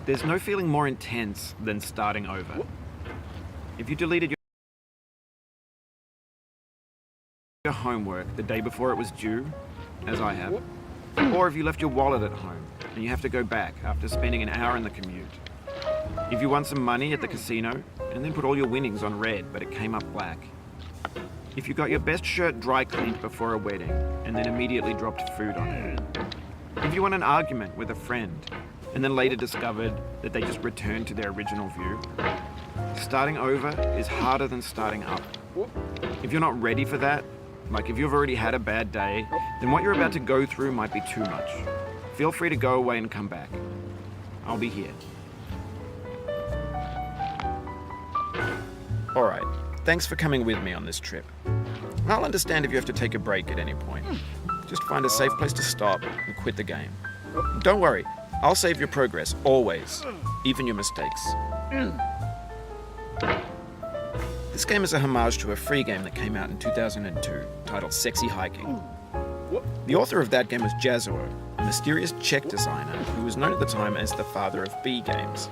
There's no feeling more intense than starting over. If you deleted your homework the day before it was due, as I have, or if you left your wallet at home and you have to go back after spending an hour in the commute. If you won some money at the casino and then put all your winnings on red but it came up black. If you got your best shirt dry cleaned before a wedding and then immediately dropped food on it. If you won an argument with a friend and then later discovered that they just returned to their original view. Starting over is harder than starting up. If you're not ready for that, like if you've already had a bad day, then what you're about to go through might be too much. Feel free to go away and come back. I'll be here. Alright, thanks for coming with me on this trip. I'll understand if you have to take a break at any point. Just find a safe place to stop and quit the game. Don't worry, I'll save your progress, always, even your mistakes. This game is a homage to a free game that came out in 2002, titled Sexy Hiking. The author of that game was Jazuo, a mysterious Czech designer who was known at the time as the father of B games.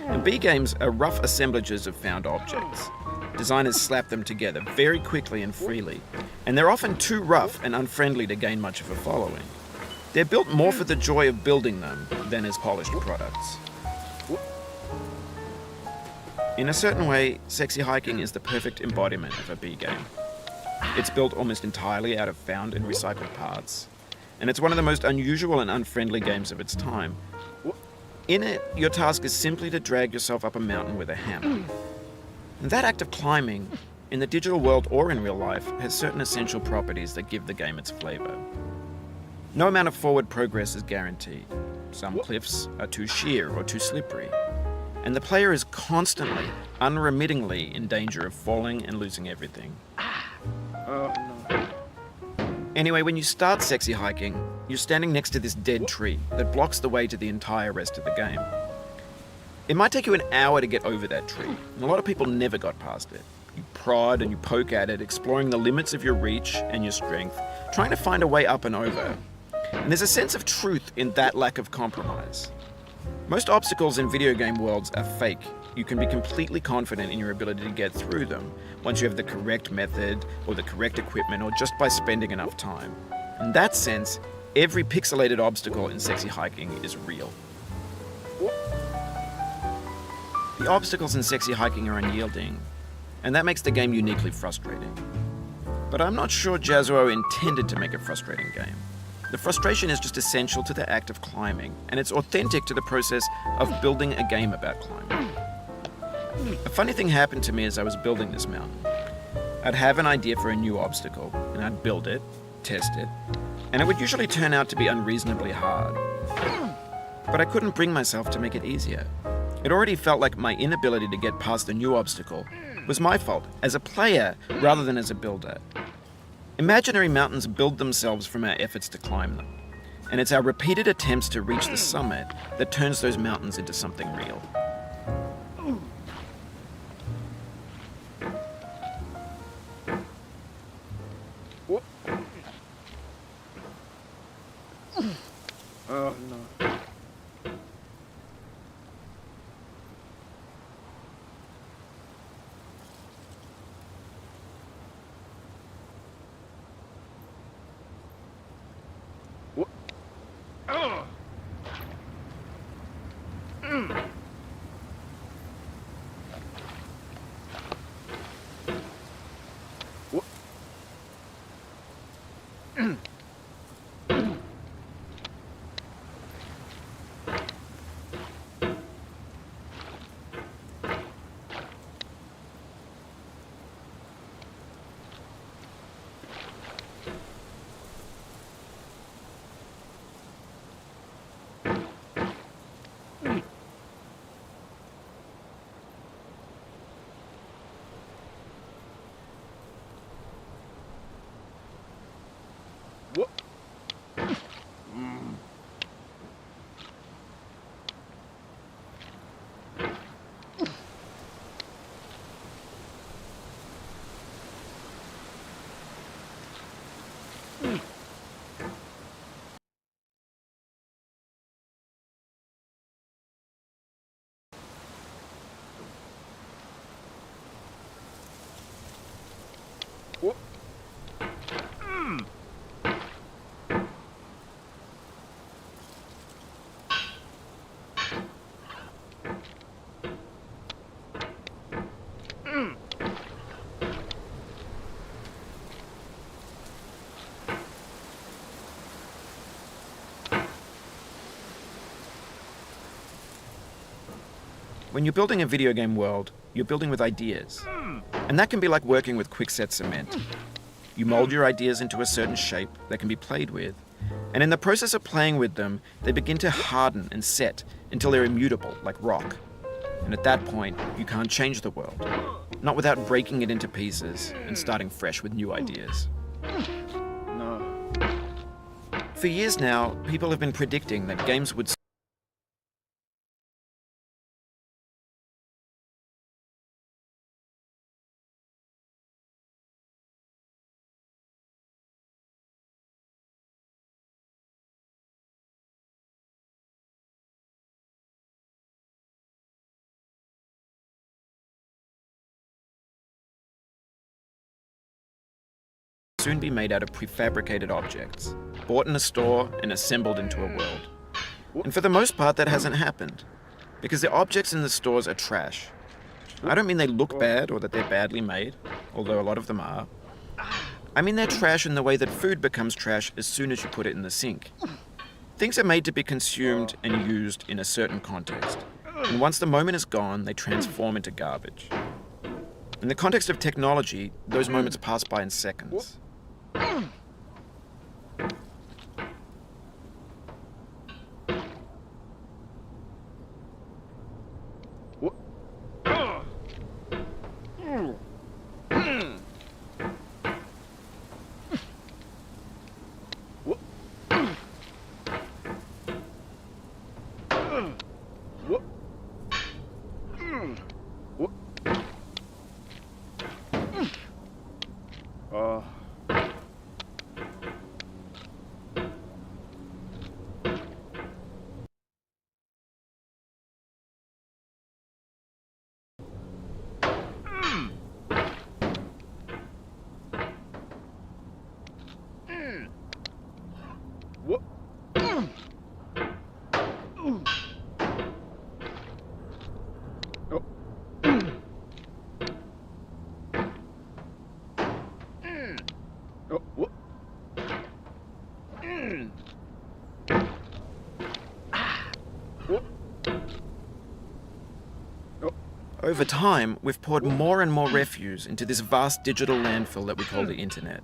And B games are rough assemblages of found objects. Designers slap them together very quickly and freely, and they're often too rough and unfriendly to gain much of a following. They're built more for the joy of building them than as polished products. In a certain way, Sexy Hiking is the perfect embodiment of a B game. It's built almost entirely out of found and recycled parts, and it's one of the most unusual and unfriendly games of its time. In it, your task is simply to drag yourself up a mountain with a hammer. And that act of climbing, in the digital world or in real life, has certain essential properties that give the game its flavor. No amount of forward progress is guaranteed. Some cliffs are too sheer or too slippery, and the player is constantly, unremittingly in danger of falling and losing everything. Anyway, when you start Sexy Hiking, you're standing next to this dead tree that blocks the way to the entire rest of the game. It might take you an hour to get over that tree, and a lot of people never got past it. You prod and you poke at it, exploring the limits of your reach and your strength, trying to find a way up and over. And there's a sense of truth in that lack of compromise. Most obstacles in video game worlds are fake. You can be completely confident in your ability to get through them once you have the correct method or the correct equipment or just by spending enough time. In that sense, every pixelated obstacle in Sexy Hiking is real. The obstacles in Sexy Hiking are unyielding, and that makes the game uniquely frustrating. But I'm not sure Jazuo intended to make a frustrating game. The frustration is just essential to the act of climbing, and it's authentic to the process of building a game about climbing. A funny thing happened to me as I was building this mountain. I'd have an idea for a new obstacle, and I'd build it, test it, and it would usually turn out to be unreasonably hard. But I couldn't bring myself to make it easier. It already felt like my inability to get past the new obstacle was my fault, as a player rather than as a builder. Imaginary mountains build themselves from our efforts to climb them, and it's our repeated attempts to reach the summit that turns those mountains into something real. Oh no. When you're building a video game world, you're building with ideas. And that can be like working with quickset cement. You mold your ideas into a certain shape that can be played with, and in the process of playing with them, they begin to harden and set until they're immutable, like rock. And at that point, you can't change the world. Not without breaking it into pieces and starting fresh with new ideas. No. For years now, people have been predicting that games would soon be made out of prefabricated objects, bought in a store and assembled into a world. And for the most part, that hasn't happened, because the objects in the stores are trash. I don't mean they look bad or that they're badly made, although a lot of them are. I mean they're trash in the way that food becomes trash as soon as you put it in the sink. Things are made to be consumed and used in a certain context, and once the moment is gone, they transform into garbage. In the context of technology, those moments pass by in seconds. Over time, we've poured more and more refuse into this vast digital landfill that we call the internet.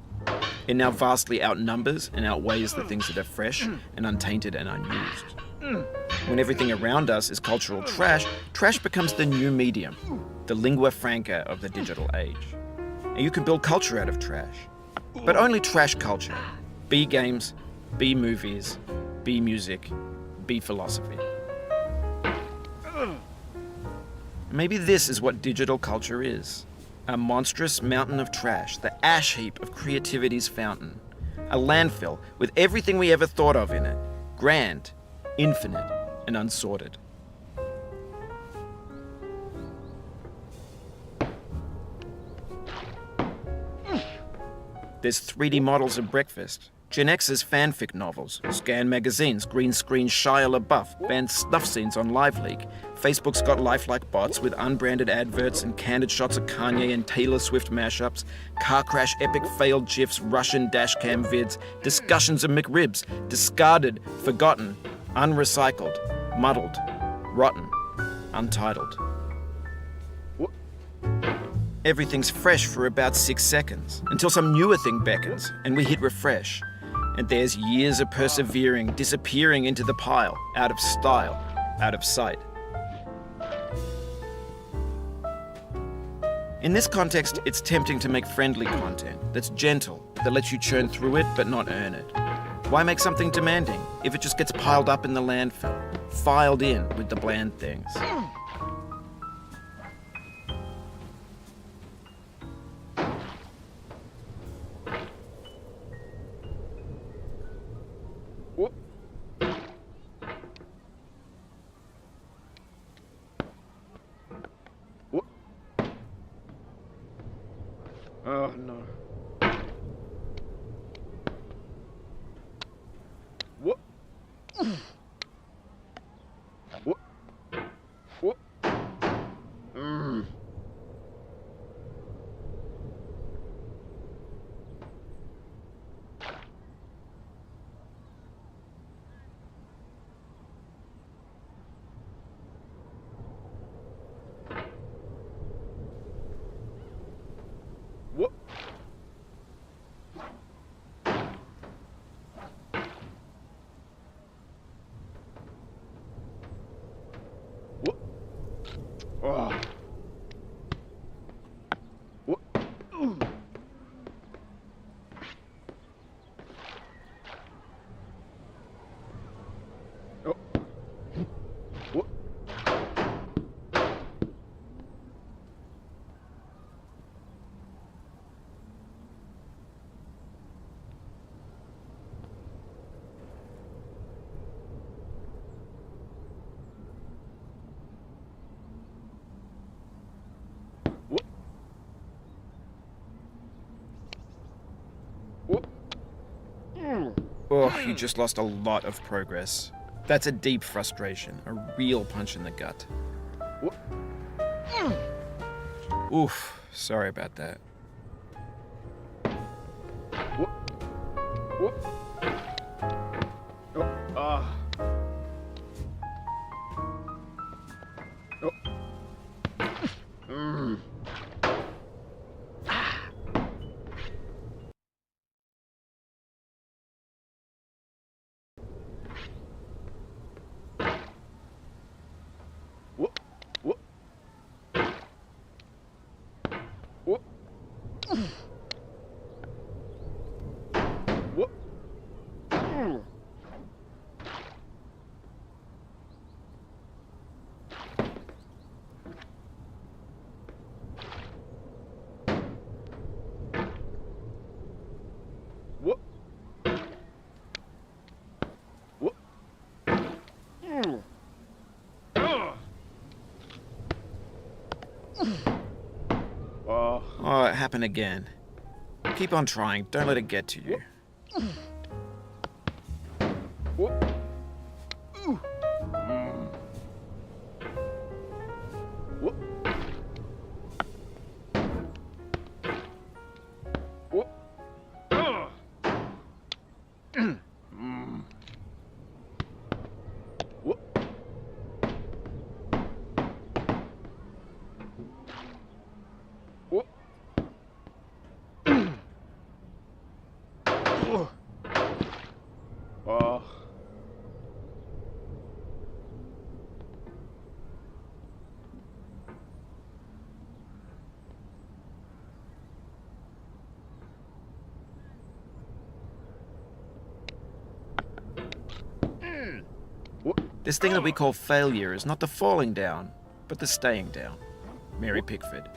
It now vastly outnumbers and outweighs the things that are fresh and untainted and unused. When everything around us is cultural trash, trash becomes the new medium, the lingua franca of the digital age. And you can build culture out of trash. But only trash culture. Be games, be movies, be music, be philosophy. Maybe this is what digital culture is. A monstrous mountain of trash, the ash heap of creativity's fountain. A landfill with everything we ever thought of in it. Grand, infinite, and unsorted. There's 3D models of breakfast, Gen X's fanfic novels, scan magazines, green screen Shia LaBeouf, banned snuff scenes on LiveLeak. Facebook's got lifelike bots with unbranded adverts and candid shots of Kanye and Taylor Swift mashups, car crash epic failed GIFs, Russian dashcam vids, discussions of McRibs, discarded, forgotten, unrecycled, muddled, rotten, untitled. Everything's fresh for about 6 seconds, until some newer thing beckons, and we hit refresh. And there's years of persevering, disappearing into the pile, out of style, out of sight. In this context, it's tempting to make friendly content that's gentle, that lets you churn through it but not earn it. Why make something demanding if it just gets piled up in the landfill, filed in with the bland things? Oh no. What? What? What? Oh. What? Oh. What? What? What? Oh, you just lost a lot of progress. That's a deep frustration, a real punch in the gut. What? Oof, sorry about that. What? What? Oh. Ah. Oh. What? What? What? What? What? What? Oh, it happened again. Keep on trying, don't let it get to you. What? What? What? What? What? Oh. What? This thing that we call failure is not the falling down, but the staying down. Mary Pickford.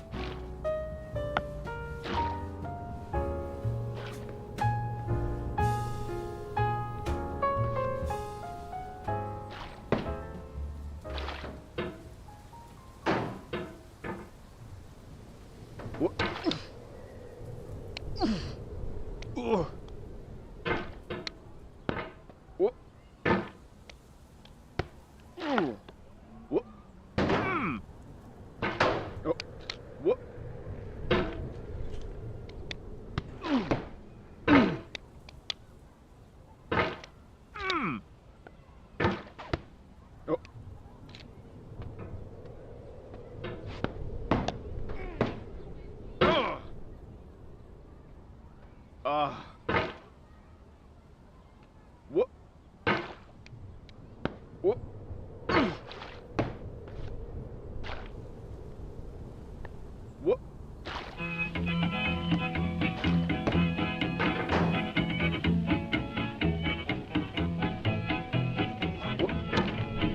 What? What? What? What? Oh. What? Oh. Ah. What? What? What?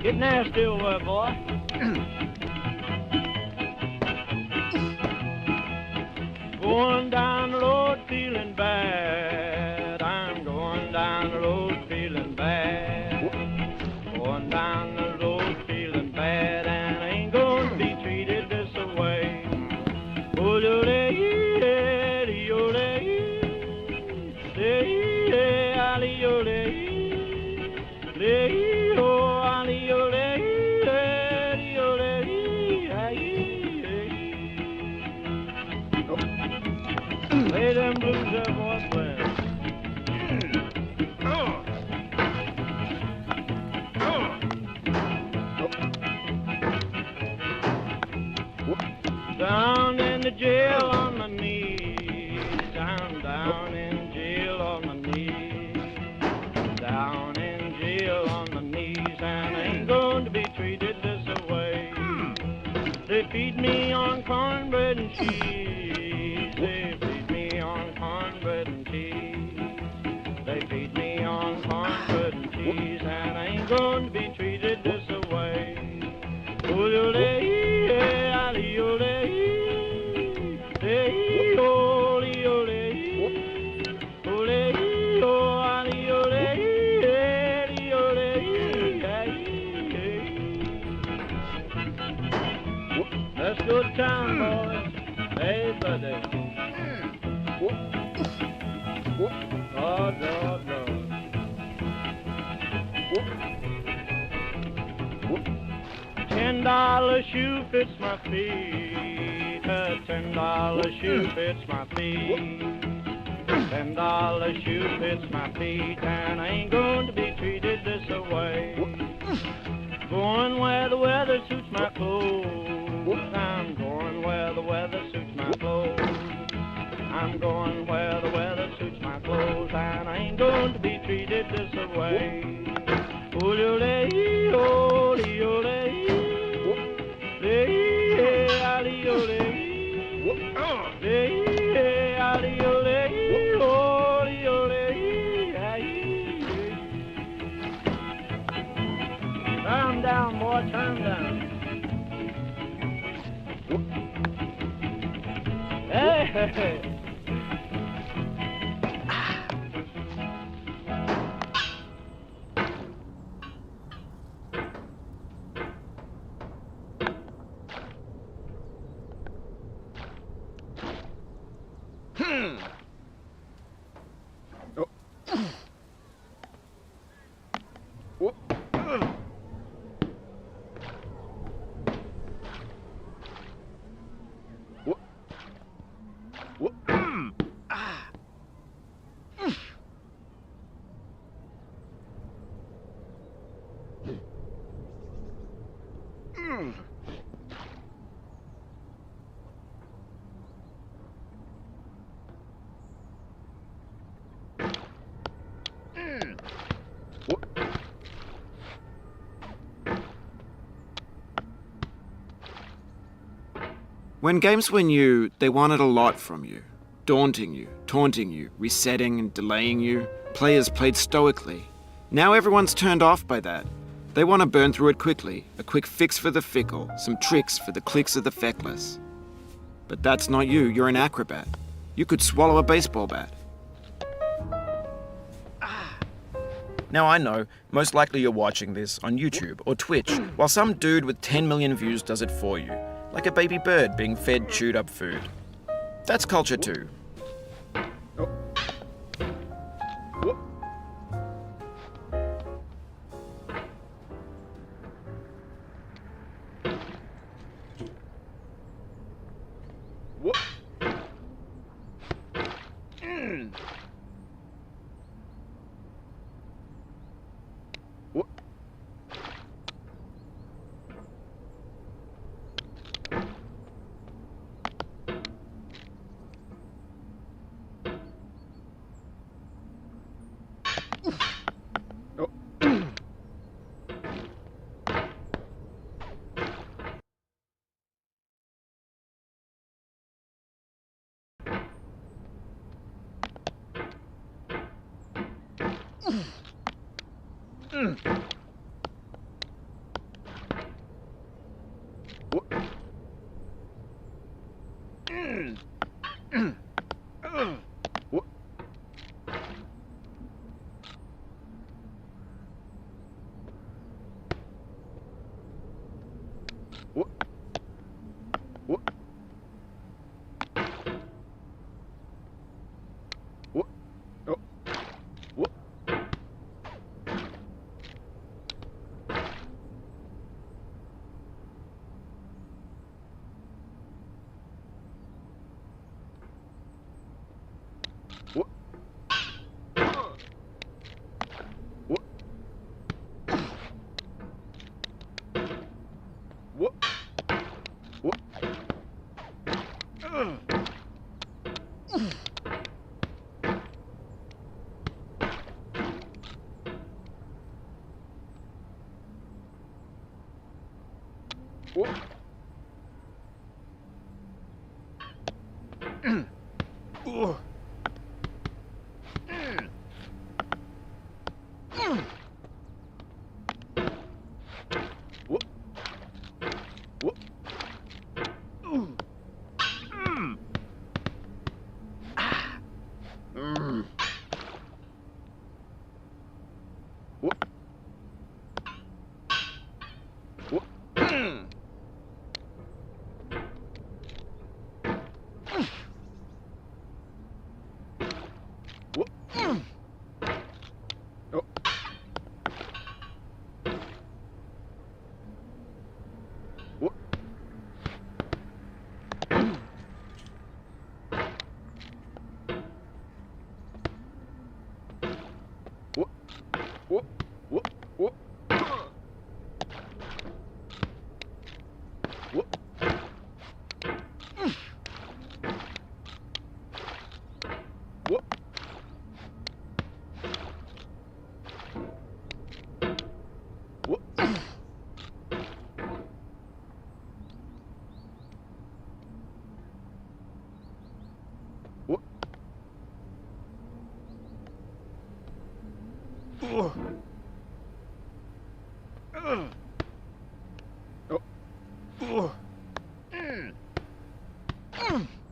Get nasty over there, boy. Going down the road feeling bad. I'm going down the road feeling bad. Going down the road feeling bad, and I ain't going to be treated this way. Oh, Lay them blues up, boy, play. Down in the jail on my knees, down in jail on my knees, down in jail on my knees, and I ain't going to be treated this way. They feed me on cornbread and cheese. They feed me on cornbread and cheese. They feed me on cornbread and cheese, and I ain't going to be treated this away. Let's go to town, boys. Hey, buddy. Lord, Lord, Lord. $10 shoe fits my feet. A $10 shoe fits my feet. $10 shoe fits my feet, and I ain't going to be treated this away. Going where the weather suits my clothes. I'm going where the weather suits my clothes. I'm going where the weather suits my clothes, and I ain't going to be treated this away. Turn down, boy, turn down. Hey! When games were new, they wanted a lot from you. Daunting you, taunting you, resetting and delaying you. Players played stoically. Now everyone's turned off by that. They want to burn through it quickly, a quick fix for the fickle, some tricks for the clicks of the feckless. But that's not you, you're an acrobat. You could swallow a baseball bat. Now I know, most likely you're watching this on YouTube or Twitch, while some dude with 10 million views does it for you, like a baby bird being fed chewed up food. That's culture too.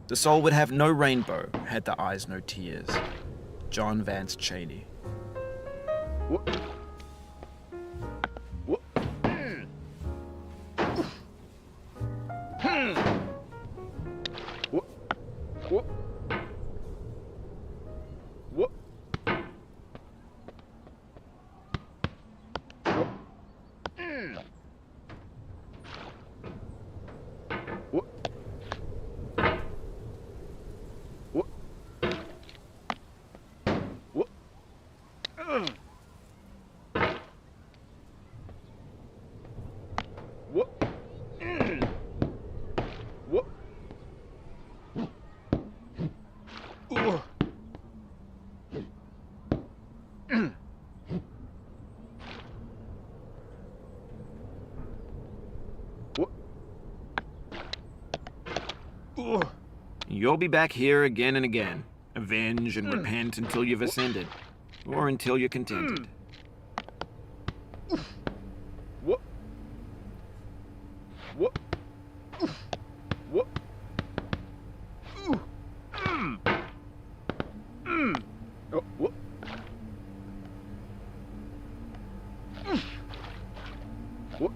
The soul would have no rainbow had the eyes no tears. John Vance Cheney. You'll be back here again and again. Avenge and repent until you've ascended. Or until you're contented. What? What? What? Oh, what? What?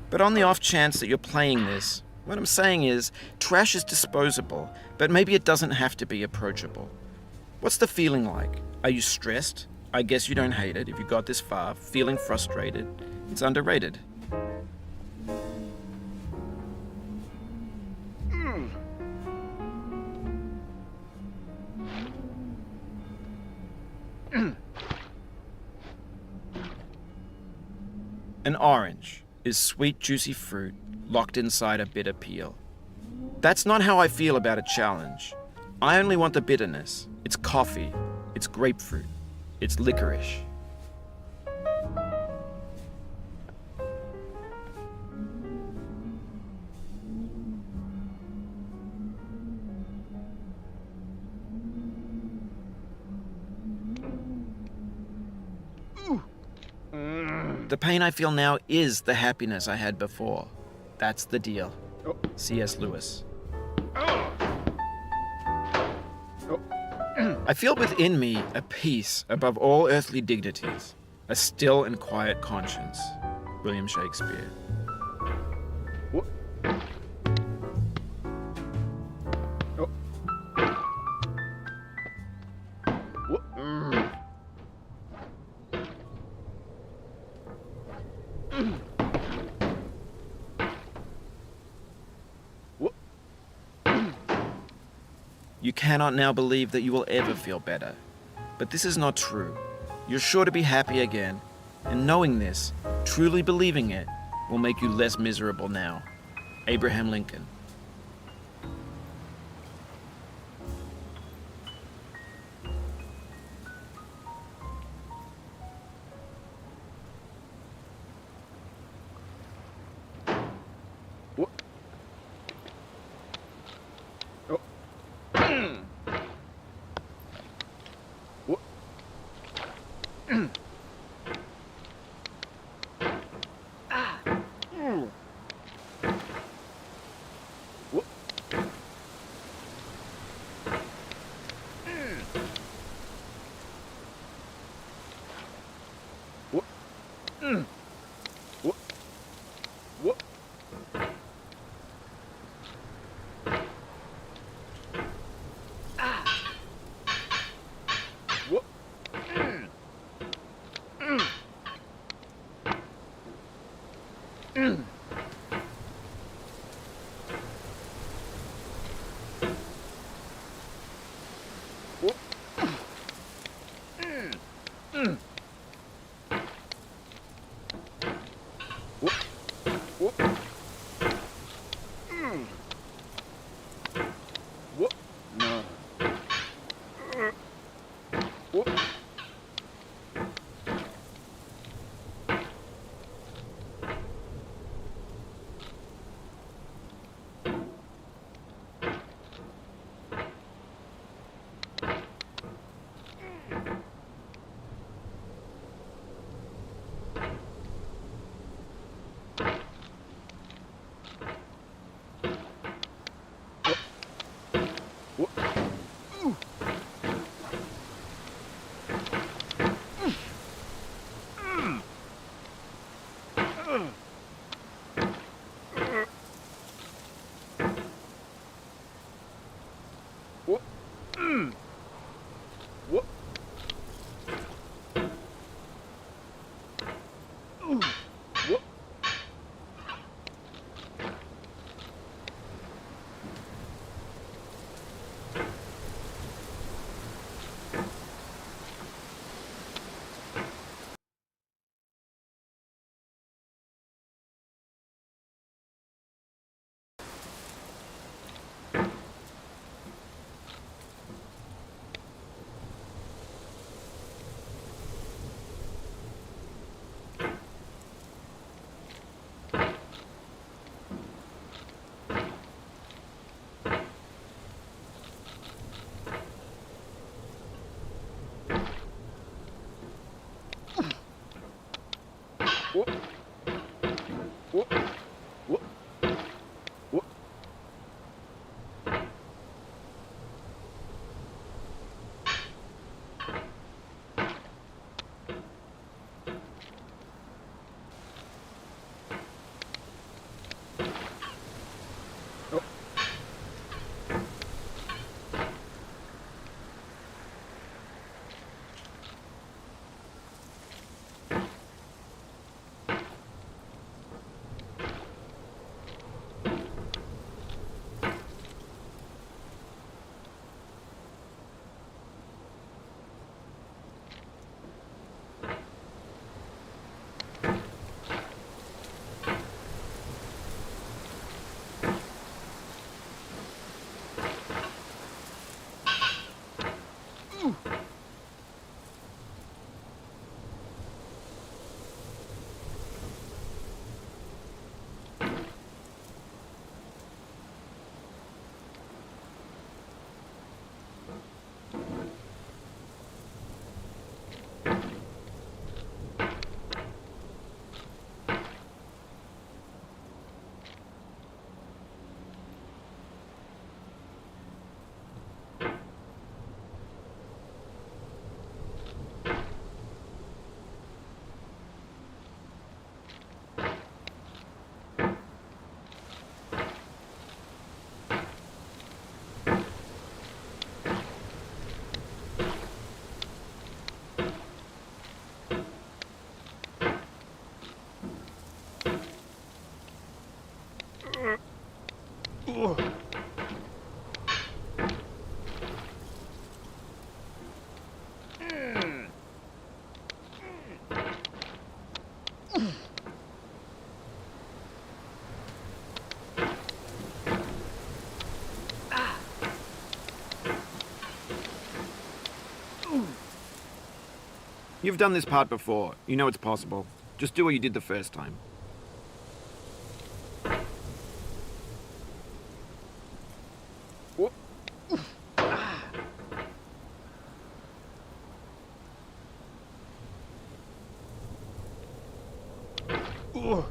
But on the off chance that you're playing this, what I'm saying is, trash is disposable, but maybe it doesn't have to be approachable. What's the feeling like? Are you stressed? I guess you don't hate it if you got this far. Feeling frustrated? It's underrated. An orange is sweet, juicy fruit locked inside a bitter peel. That's not how I feel about a challenge. I only want the bitterness. It's coffee. It's grapefruit. It's licorice. The pain I feel now is the happiness I had before. That's the deal. Oh. C.S. Lewis. Oh. I feel within me a peace above all earthly dignities, a still and quiet conscience. William Shakespeare. What? Oh. What? What? You cannot now believe that you will ever feel better. But this is not true. You're sure to be happy again, and knowing this, truly believing it, will make you less miserable now. Abraham Lincoln. Whoop. Ooh. Whoop. Whoop. Ooh. Whoop. Whoop. Whoop. Whoop. Whoop. Oh. Ooh. You've done this part before. You know it's possible. Just do what you did the first time. Whoop. Ooh.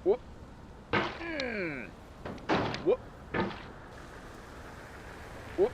Whoop. Whoop. Whoop.